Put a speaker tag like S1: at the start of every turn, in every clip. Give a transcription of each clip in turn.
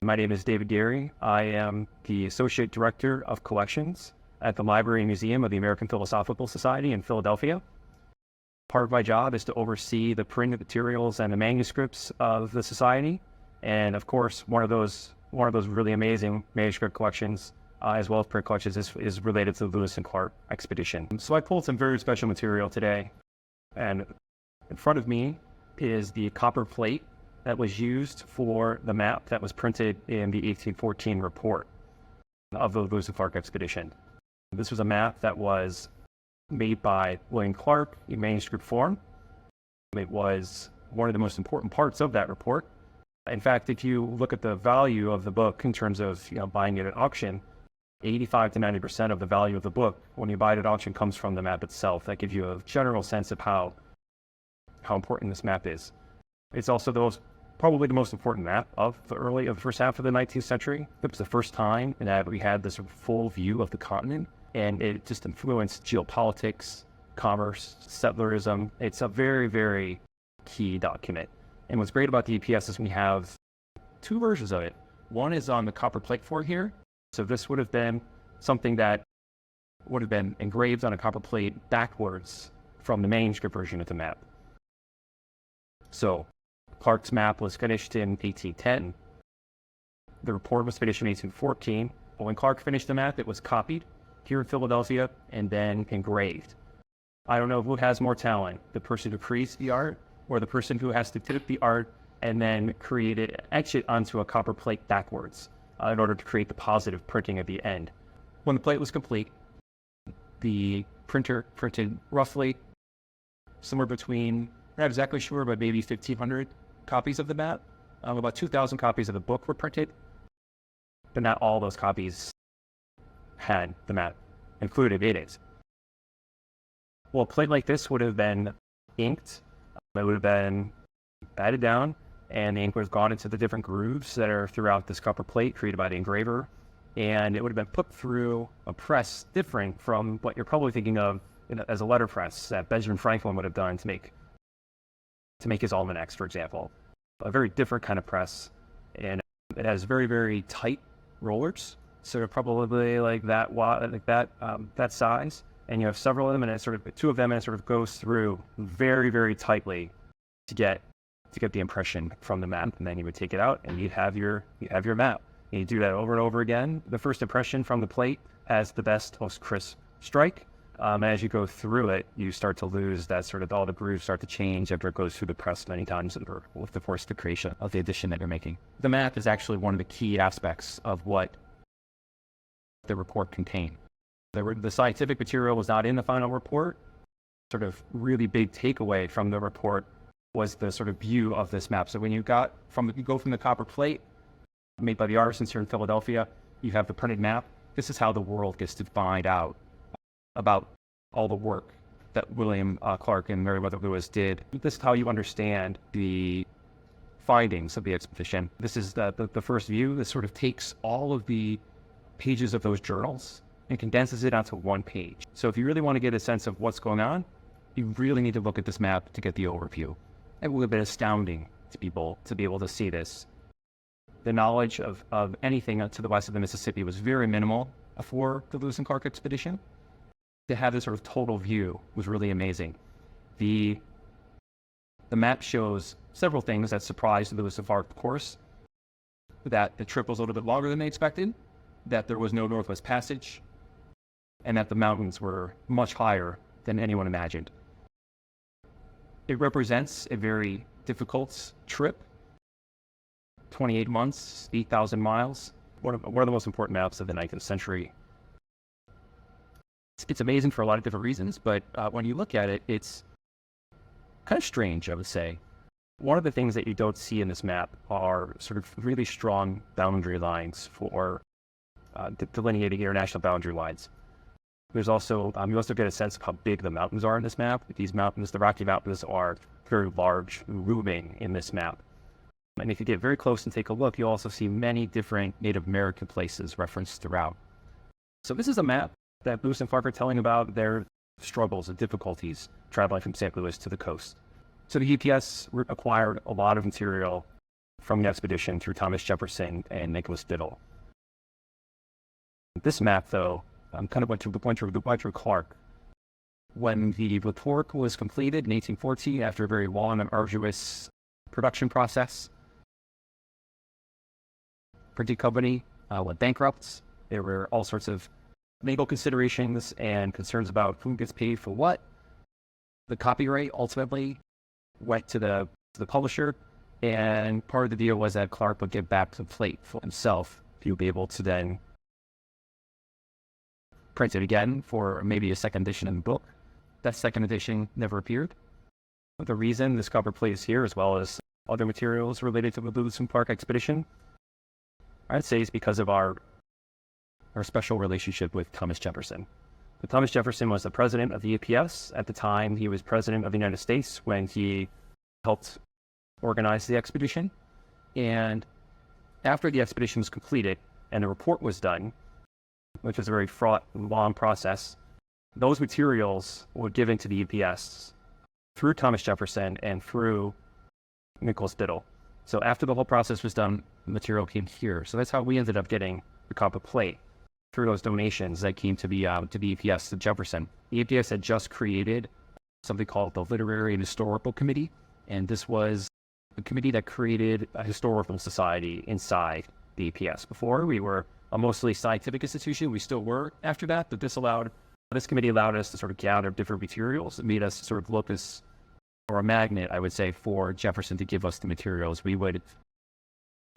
S1: My name is David Geary. I am the Associate Director of Collections at the Library and Museum of the American Philosophical Society in Philadelphia. Part of my job is to oversee the printed materials and the manuscripts of the Society. And of course, one of those really amazing manuscript collections, as well as print collections, is related to the Lewis and Clark expedition. So I pulled some very special material today. And in front of me is the copper plate that was used for the map that was printed in the 1814 report of the Lewis and Clark expedition. This was a map that was made by William Clark in manuscript form. It was one of the most important parts of that report. In fact, if you look at the value of the book in terms of buying it at auction, 85 to 90% of the value of the book when you buy it at auction comes from the map itself. That gives you a general sense of how important this map is. It's also probably the most important map of the first half of the 19th century. It was the first time that we had this full view of the continent, and it just influenced geopolitics, commerce, settlerism. It's a very, very key document. And what's great about the EPS is we have two versions of it. One is on the copper plate for here. So this would have been something that would have been engraved on a copper plate backwards from the manuscript version of the map. So Clark's map was finished in 1810. The report was finished in 1814. But when Clark finished the map, it was copied here in Philadelphia and then engraved. I don't know who has more talent, the person who creates the art or the person who has to tip the art and then etch it onto a copper plate backwards in order to create the positive printing at the end. When the plate was complete, the printer printed roughly somewhere between, I'm not exactly sure, but maybe 1,500 copies of the map. About 2,000 copies of the book were printed, but not all those copies had the map included in it. Well, a plate like this would have been inked. It would have been batted down, and the ink would have gone into the different grooves that are throughout this copper plate created by the engraver, and it would have been put through a press different from what you're probably thinking of as a letterpress that Benjamin Franklin would have done to make his almanacs, for example. A very different kind of press, and it has very, very tight rollers, sort of probably like that size. And you have several of them, and two of them, and it sort of goes through very, very tightly to get the impression from the map. And then you would take it out, and you have your map. And you do that over and over again. The first impression from the plate has the best, most crisp strike. As you go through it, you start to lose that all the grooves start to change after it goes through the press many times with the force of the creation of the edition that you're making. The map is actually one of the key aspects of what the report contained. The scientific material was not in the final report. Really big takeaway from the report was the view of this map. So when you go from the copper plate made by the artisans here in Philadelphia, you have the printed map. This is how the world gets to find out about all the work that William Clark and Meriwether Lewis did. This is how you understand the findings of the expedition. This is the first view. This takes all of the pages of those journals and condenses it onto one page. So if you really want to get a sense of what's going on, you really need to look at this map to get the overview. It would have been astounding to people to be able to see this. The knowledge of anything to the west of the Mississippi was very minimal for the Lewis and Clark expedition. To have this total view was really amazing. The map shows several things that surprised Lewis and Clark, of course. That the trip was a little bit longer than they expected, that there was no Northwest Passage, and that the mountains were much higher than anyone imagined. It represents a very difficult trip. 28 months, 8,000 miles, one of the most important maps of the 19th century. It's amazing for a lot of different reasons, but when you look at it, it's kind of strange, I would say. One of the things that you don't see in this map are really strong boundary lines for delineating international boundary lines. There's also, you also get a sense of how big the mountains are in this map. These mountains, the Rocky Mountains, are very large, looming in this map. And if you get very close and take a look, you'll also see many different Native American places referenced throughout. So this is a map that Lewis and Clark are telling about their struggles and difficulties traveling from St. Louis to the coast. So the EPS acquired a lot of material from the expedition through Thomas Jefferson and Nicholas Biddle. This map, though, kind of went through Clark. When the report was completed in 1814, after a very long and arduous production process, printing company went bankrupt. There were all sorts of legal considerations and concerns about who gets paid for what. The copyright ultimately went to the publisher, and part of the deal was that Clark would give back the plate for himself. He would be able to then print it again for maybe a second edition of the book. That second edition never appeared. The reason this cover plate is here, as well as other materials related to the Lewis and Clark expedition, I'd say is because of our special relationship with Thomas Jefferson. But Thomas Jefferson was the president of the EPS. At the time, he was president of the United States when he helped organize the expedition. And after the expedition was completed and the report was done, which was a very fraught and long process, those materials were given to the EPS through Thomas Jefferson and through Nicholas Biddle. So after the whole process was done, the material came here. So that's how we ended up getting the copper plate, through those donations that came to the EPS, to Jefferson. The EPS had just created something called the Literary and Historical Committee, and this was a committee that created a historical society inside the EPS. Before, we were a mostly scientific institution. We still were after that, but this committee allowed us to sort of gather different materials. It made us sort of look as, or a magnet, I would say, for Jefferson to give us the materials. We would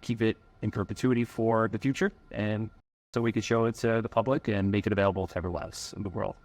S1: keep it in perpetuity for the future, and so we could show it to the public and make it available to everyone else in the world.